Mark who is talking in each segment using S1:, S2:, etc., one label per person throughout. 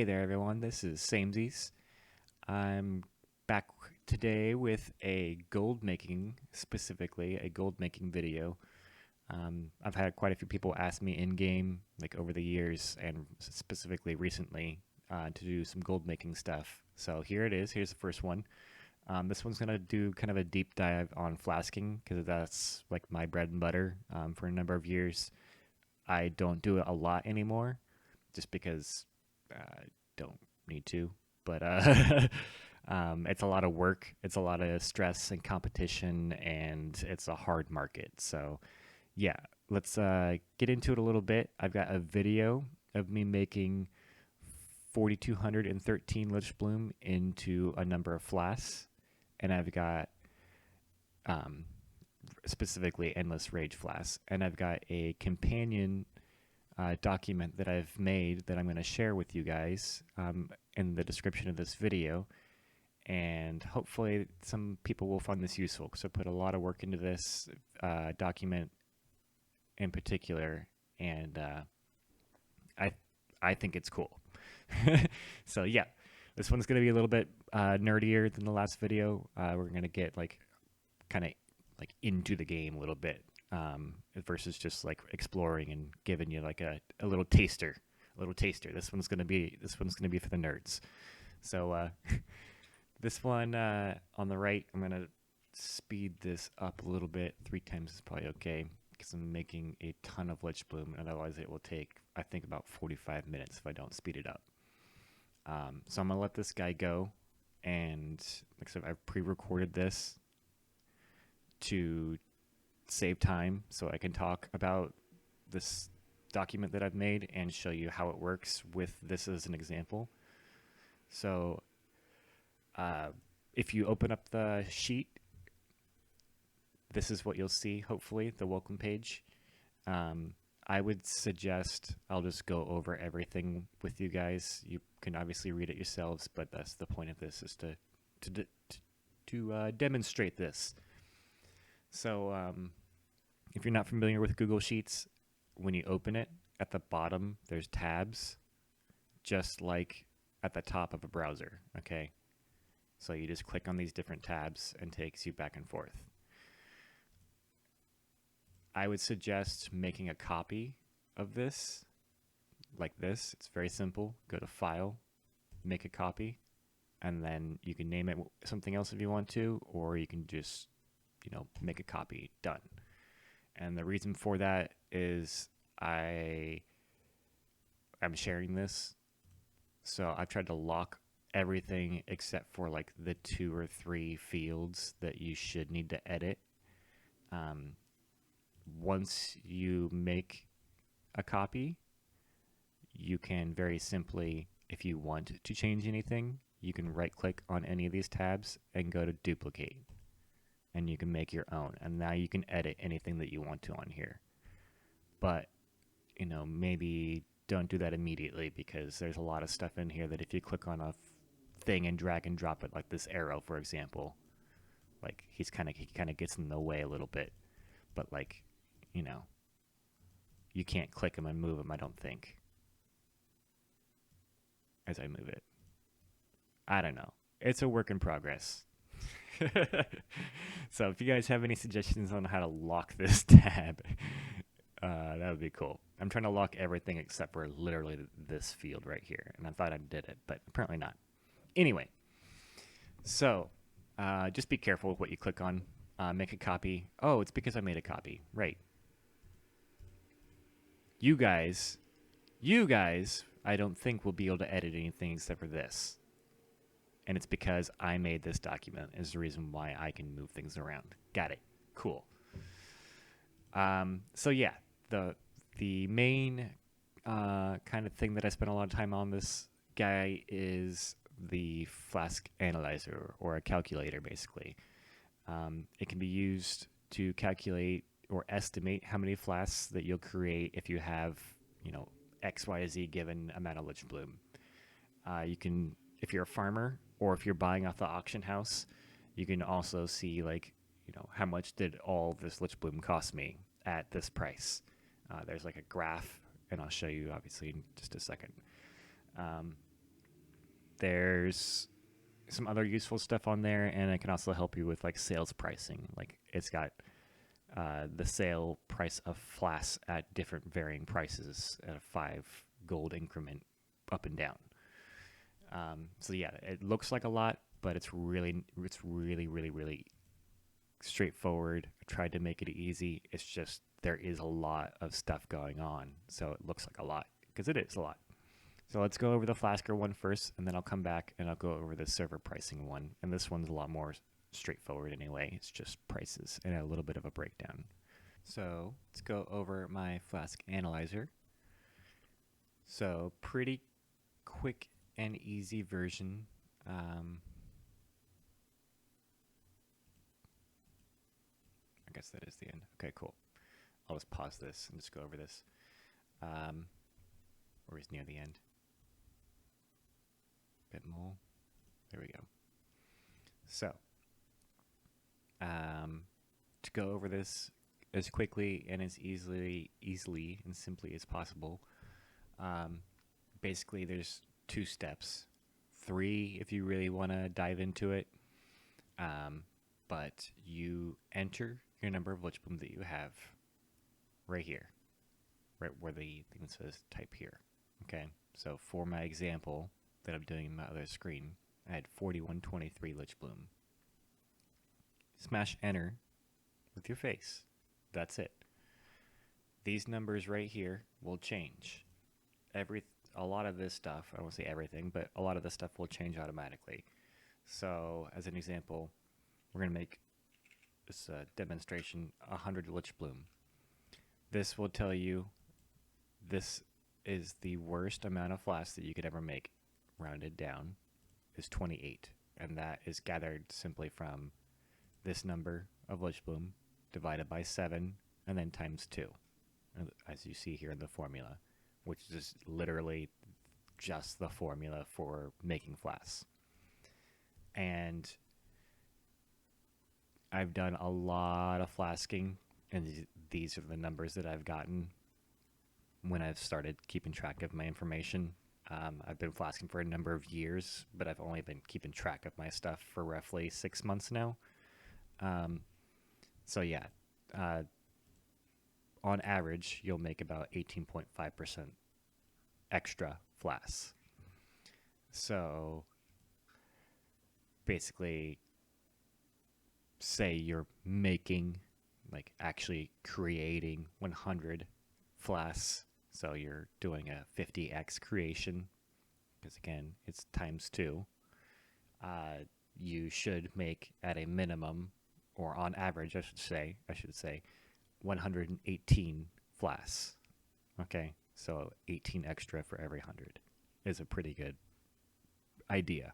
S1: Hey there, everyone. This is Samezeezz. I'm back today with a gold making, specifically a gold making video. I've had quite a few people ask me in game, like over the years, and specifically recently, to do some gold making stuff. So here it is. Here's the first one. This one's gonna do kind of a deep dive on flasking because that's like my bread and butter for a number of years. I don't do it a lot anymore, just because I don't need to. But it's a lot of work. It's a lot of stress and competition, and it's a hard market. So yeah, let's get into it a little bit. I've got a video of me making 4,213 Lich Bloom into a number of flasks, and I've got um, specifically Endless Rage flasks, and I've got a companion document that I've made that I'm going to share with you guys in the description of this video. And hopefully some people will find this useful because I put a lot of work into this document in particular, and I think it's cool. So yeah, this one's going to be a little bit nerdier than the last video. We're going to get like kind of like into the game a little bit versus just like exploring and giving you like a little taster, This one's gonna be for the nerds. So this one on the right, I'm gonna speed this up a little bit. 3 times is probably okay because I'm making a ton of Lich Bloom, and otherwise it will take, I think, about 45 minutes if I don't speed it up. So I'm gonna let this guy go, and like I said, I've pre-recorded this to save time so I can talk about this document that I've made and show you how it works with this as an example. So if you open up the sheet, this is what you'll see, hopefully, the welcome page. I would suggest I'll just go over everything with you guys. You can obviously read it yourselves, but that's the point of this, is to demonstrate this. So if you're not familiar with Google Sheets, when you open it, at the bottom, there's tabs, just like at the top of a browser, okay? So you just click on these different tabs and it takes you back and forth. I would suggest making a copy of this, like this. It's very simple. Go to File, make a copy, and then you can name it something else if you want to, or you can just, make a copy, done. And the reason for that is I'm sharing this, so I've tried to lock everything except for like the 2 or 3 fields that you should need to edit. Once you make a copy, you can very simply, if you want to change anything, you can right click on any of these tabs and go to duplicate, and you can make your own, and now you can edit anything that you want to on here. But maybe don't do that immediately, because there's a lot of stuff in here that if you click on a thing and drag and drop it, like this arrow for example, like he kind of gets in the way a little bit. But like, you can't click him and move him, I don't think, as I move it. I don't know, it's a work in progress. So if you guys have any suggestions on how to lock this tab, that would be cool. I'm trying to lock everything except for literally this field right here, and I thought I did it, but apparently not. Anyway, so just be careful with what you click on. Make a copy. Oh, it's because I made a copy. Right. You guys, I don't think will be able to edit anything except for this. And it's because I made this document is the reason why I can move things around. Got it. Cool. So yeah, the main kind of thing that I spent a lot of time on this guy is the Flask Analyzer, or a calculator, basically. It can be used to calculate or estimate how many flasks that you'll create if you have, X, Y, Z given amount of Lich Bloom. You can, if you're a farmer or if you're buying off the auction house, you can also see like, how much did all this Lich Bloom cost me at this price. There's like a graph, and I'll show you obviously in just a second. There's some other useful stuff on there, and it can also help you with like sales pricing. Like it's got the sale price of flasks at different varying prices at a 5 gold increment up and down. So yeah, it looks like a lot, but it's really straightforward. I tried to make it easy. It's just there is a lot of stuff going on, so it looks like a lot because it is a lot. So let's go over the Flasker one first, and then I'll come back and I'll go over the server pricing one. And this one's a lot more straightforward anyway. It's just prices and a little bit of a breakdown. So let's go over my Flask Analyzer. So pretty quick and easy version. I guess that is the end. Okay, cool. I'll just pause this and just go over this. Or is near the end. Bit more. There we go. So, to go over this as quickly and as easily and simply as possible, basically there's 2 steps. 3 if you really want to dive into it. But you enter your number of Lich Bloom that you have right here, right where the thing says type here. Okay, so for my example that I'm doing in my other screen, I had 4123 Lich Bloom. Smash enter with your face. That's it. These numbers right here will change. A lot of this stuff, I won't say everything, but a lot of this stuff will change automatically. So as an example, we're going to make this demonstration 100 Lich Bloom. This will tell you this is the worst amount of flasks that you could ever make, rounded down, is 28. And that is gathered simply from this number of Lich Bloom divided by 7 and then times 2, as you see here in the formula, which is literally just the formula for making flasks. And I've done a lot of flasking, and these are the numbers that I've gotten when I've started keeping track of my information. I've been flasking for a number of years, but I've only been keeping track of my stuff for roughly 6 months now. So yeah, on average, you'll make about 18.5% extra flasks. So basically, say you're making, like actually creating 100 flasks. So you're doing a 50x creation, because again, it's times 2. You should make at a minimum, or on average, I should say, 118 flasks. Okay, so 18 extra for every 100 is a pretty good idea.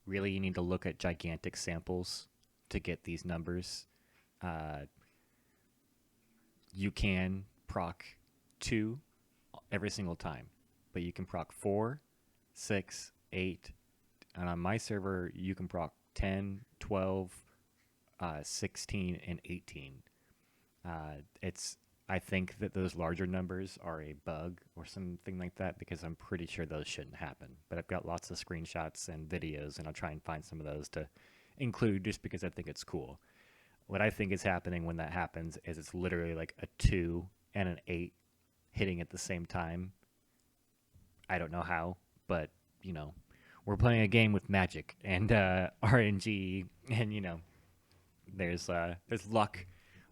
S1: Really, you need to look at gigantic samples to get these numbers. You can proc 2 every single time, but you can proc 4, 6, 8, and on my server, you can proc 10, 12, 16, and 18. I think that those larger numbers are a bug or something like that, because I'm pretty sure those shouldn't happen. But I've got lots of screenshots and videos, and I'll try and find some of those to include just because I think it's cool. What I think is happening when that happens is it's literally like a 2 and an 8 hitting at the same time. I don't know how, but, you know, we're playing a game with magic and RNG, and, you know, there's luck,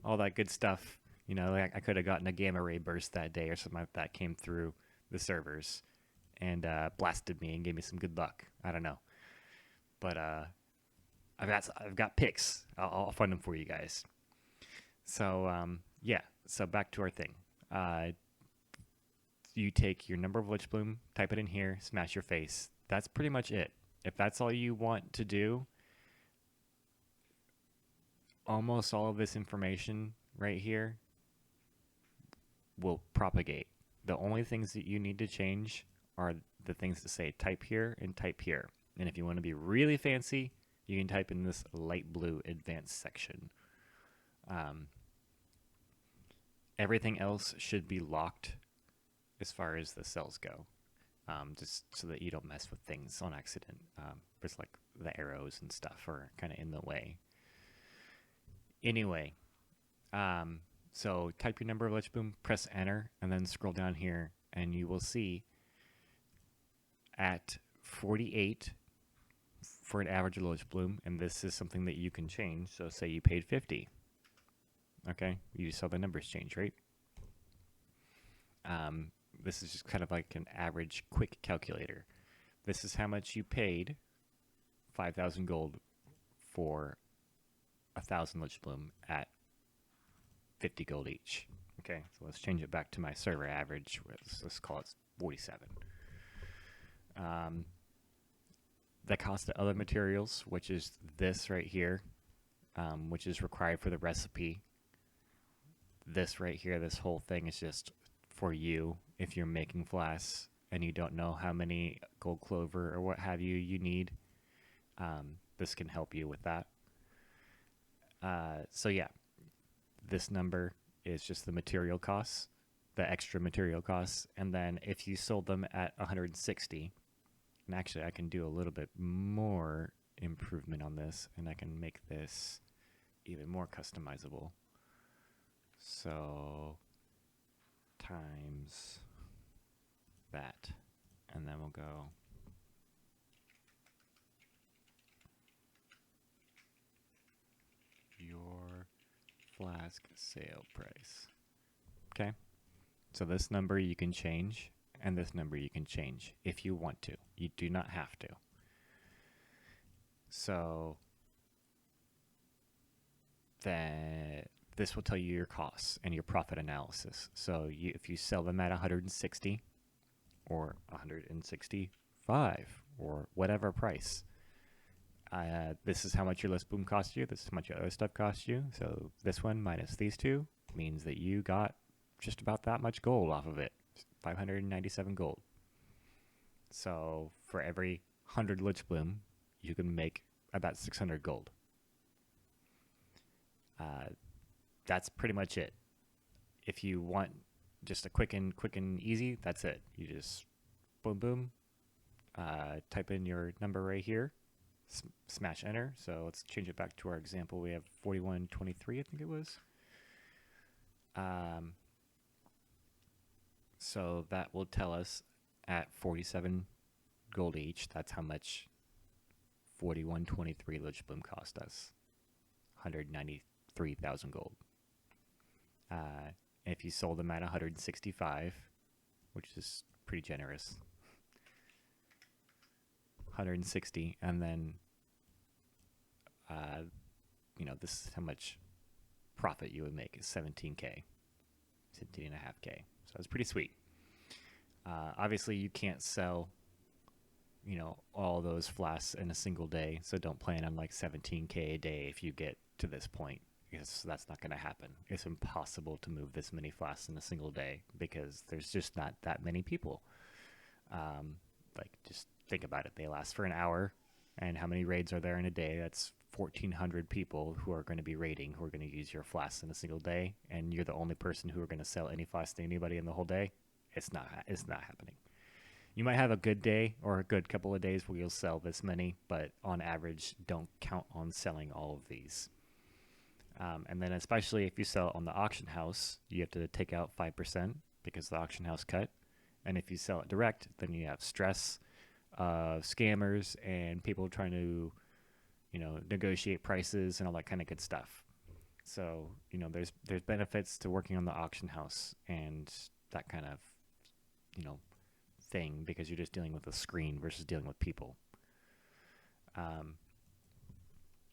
S1: all that good stuff. You know, like I could have gotten a gamma ray burst that day or something like that came through the servers and blasted me and gave me some good luck. I don't know, but I've got picks. I'll find them for you guys. So yeah. So back to our thing. You take your number of Lich Bloom, type it in here, smash your face. That's pretty much it. If that's all you want to do, almost all of this information right here will propagate. The only things that you need to change are the things that say type here and type here. And if you want to be really fancy, you can type in this light blue advanced section. Everything else should be locked as far as the cells go. just so that you don't mess with things on accident. Just like the arrows and stuff are kind of in the way. Anyway, so type your number of Lich Bloom, press enter, and then scroll down here, and you will see at 48 for an average Lich Bloom, and this is something that you can change. So say you paid 50. Okay, you saw the numbers change, right? This is just kind of like an average quick calculator. This is how much you paid, 5,000 gold for 1,000 Lich Bloom at 50 gold each. Okay, so let's change it back to my server average. Let's call it 47. The cost of other materials, which is this right here, which is required for the recipe. This right here, this whole thing is just for you if you're making flasks and you don't know how many gold clover or what have you need. This can help you with that. So yeah, this number is just the material costs, the extra material costs, and then if you sold them at 160, and actually I can do a little bit more improvement on this, and I can make this even more customizable. So times that, and then we'll go your flask sale price. Okay, so this number you can change, and this number you can change if you want to. You do not have to. So this will tell you your costs and your profit analysis. So if you sell them at 160 or 165 or whatever price, this is how much your Lich Bloom cost you. This is how much your other stuff costs you. So this one minus these two means that you got just about that much gold off of it. 597 gold. So for every 100 Lich Bloom, you can make about 600 gold. That's pretty much it. If you want just a quick and easy, that's it. You just boom boom, type in your number right here, smash enter. So let's change it back to our example. We have 4123, I think it was. So that will tell us at 47 gold each, that's how much 4123 Lich Bloom cost us. 193,000 gold. If you sold them at 165, which is pretty generous, 160, and then this is how much profit you would make is 17k, 17.5k. So it's pretty sweet. Obviously, you can't sell, all those flasks in a single day. So don't plan on like 17k a day if you get to this point, because that's not going to happen. It's impossible to move this many flasks in a single day because there's just not that many people. Just think about it. They last for an hour, and how many raids are there in a day? That's 1,400 people who are going to be raiding, who are going to use your flasks in a single day, and you're the only person who are going to sell any flasks to anybody in the whole day. It's not happening. You might have a good day or a good couple of days where you'll sell this many, but on average, don't count on selling all of these. And then especially if you sell on the auction house, you have to take out 5% because the auction house cut. And if you sell it direct, then you have stress of scammers and people trying to, negotiate prices and all that kind of good stuff. So, there's benefits to working on the auction house and that kind of, thing, because you're just dealing with a screen versus dealing with people.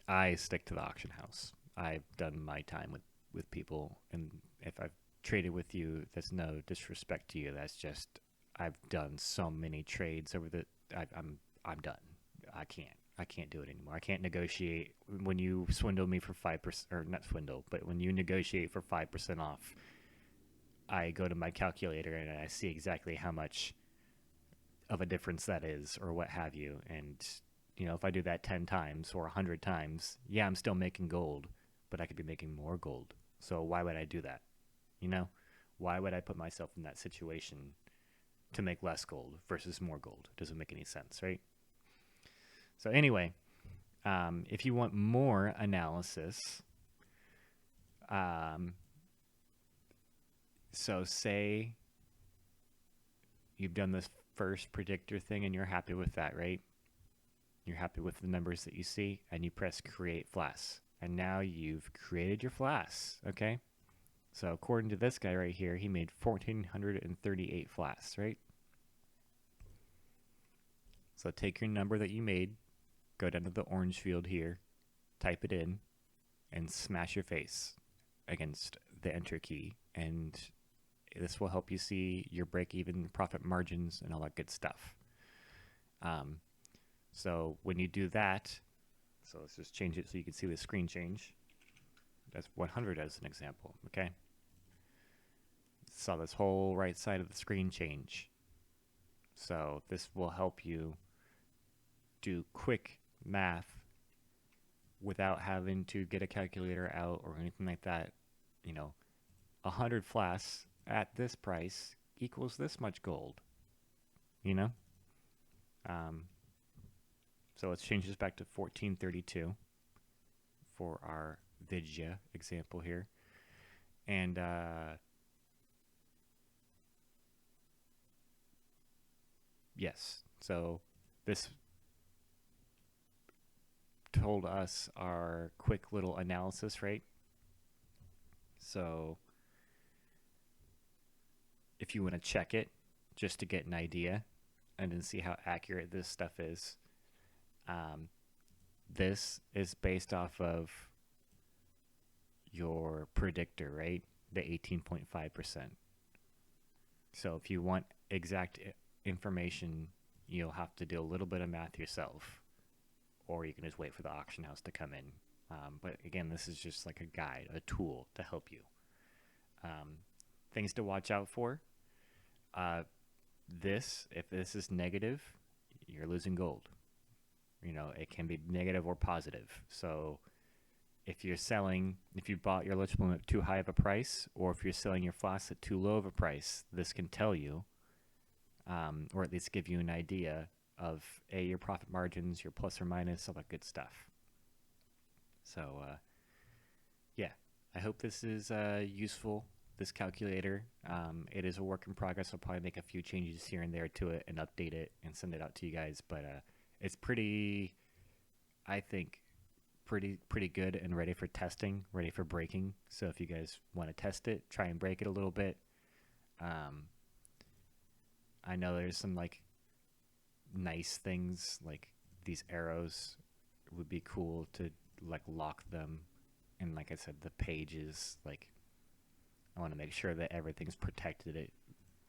S1: I stick to the auction house. I've done my time with people, and if I've traded with you, that's no disrespect to you. That's just, I've done so many trades over I'm done. I can't do it anymore. I can't negotiate. When you swindle me for 5%, or not swindle, but when you negotiate for 5% off, I go to my calculator and I see exactly how much of a difference that is, or what have you. And, if I do that 10 times or 100 times, yeah, I'm still making gold, but I could be making more gold. So why would I do that? Why would I put myself in that situation to make less gold versus more gold. Doesn't make any sense, right? So anyway, if you want more analysis, so say you've done this first predictor thing and you're happy with that, right? You're happy with the numbers that you see, and you press create flasks. And now you've created your flasks, okay? So according to this guy right here, he made 1,438 flasks, right? So take your number that you made, go down to the orange field here, type it in, and smash your face against the enter key. And this will help you see your break-even profit margins and all that good stuff. So when you do that, so let's just change it so you can see the screen change. That's 100 as an example, okay? Saw this whole right side of the screen change. So this will help you do quick math without having to get a calculator out or anything like that. You know, 100 flasks at this price equals this much gold, you know? So let's change this back to 1432 for our Vidya example here. And yes, so this told us our quick little analysis, right? So if you want to check it just to get an idea and then see how accurate this stuff is, this is based off of your predictor, right? The 18.5%. So if you want exact information, you'll have to do a little bit of math yourself, or you can just wait for the auction house to come in. But again, this is just like a guide, a tool to help you. Things to watch out for. If this is negative, you're losing gold. You know, it can be negative or positive. So if you bought your Lich Bloom at too high of a price, or if you're selling your flasks at too low of a price, this can tell you, or at least give you an idea of your profit margins, your plus or minus, all that good stuff. So yeah, I hope this is useful, this calculator. It is a work in progress. I'll probably make a few changes here and there to it and update it and send it out to you guys, but it's pretty, I think, pretty good and ready for testing, ready for breaking. So if you guys want to test it, try and break it a little bit. I know there's some like nice things, like these arrows would be cool to like lock them, and like I said, the pages, like I want to make sure that everything's protected,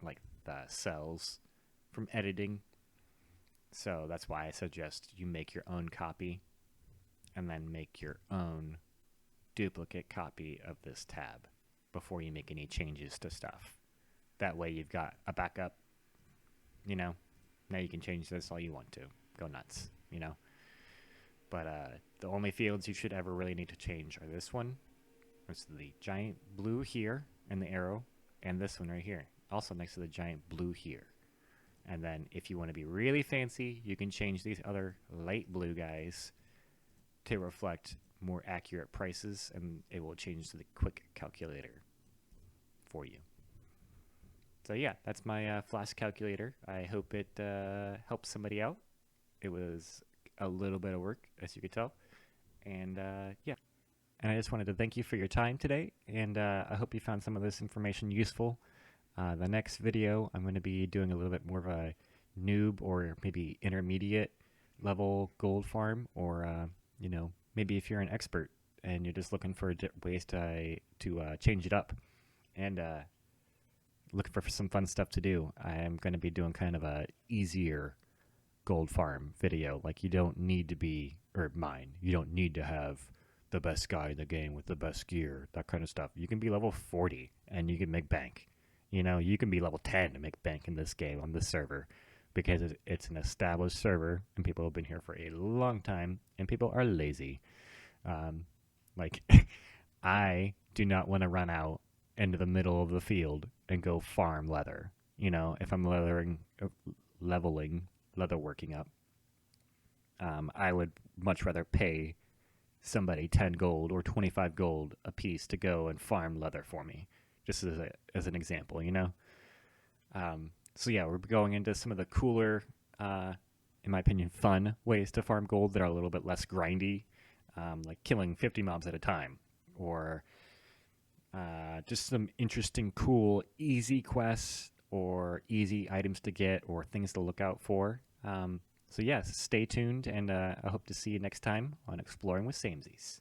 S1: like the cells from editing. So that's why I suggest you make your own copy and then make your own duplicate copy of this tab before you make any changes to stuff. That way you've got a backup, you know. Now you can change this all you want to. Go nuts, you know. But the only fields you should ever really need to change are this one. It's the giant blue here and the arrow, and this one right here, also next to the giant blue here. And then if you want to be really fancy, you can change these other light blue guys to reflect more accurate prices, and it will change to the quick calculator for you. So yeah, that's my Flask calculator. I hope it helps somebody out. It was a little bit of work, as you could tell. And yeah. And I just wanted to thank you for your time today, and I hope you found some of this information useful. The next video, I'm going to be doing a little bit more of a noob or maybe intermediate level gold farm, or you know, maybe if you're an expert and you're just looking for ways to change it up, and looking for some fun stuff to do. I am going to be doing kind of a easier gold farm video. Like, you don't need to be, or mine, you don't need to have the best guy in the game with the best gear, that kind of stuff. You can be level 40 and you can make bank. You know, you can be level 10 to make bank in this game on this server, because it's an established server and people have been here for a long time and people are lazy. Like, I do not want to run out into the middle of the field and go farm leather. You know, if I'm leveling, leatherworking up, I would much rather pay somebody 10 gold or 25 gold a piece to go and farm leather for me, just as an example, you know? So yeah, we're going into some of the cooler, in my opinion, fun ways to farm gold that are a little bit less grindy, like killing 50 mobs at a time, or just some interesting, cool, easy quests or easy items to get or things to look out for. So yes, stay tuned, and I hope to see you next time on Exploring with Samezeezz.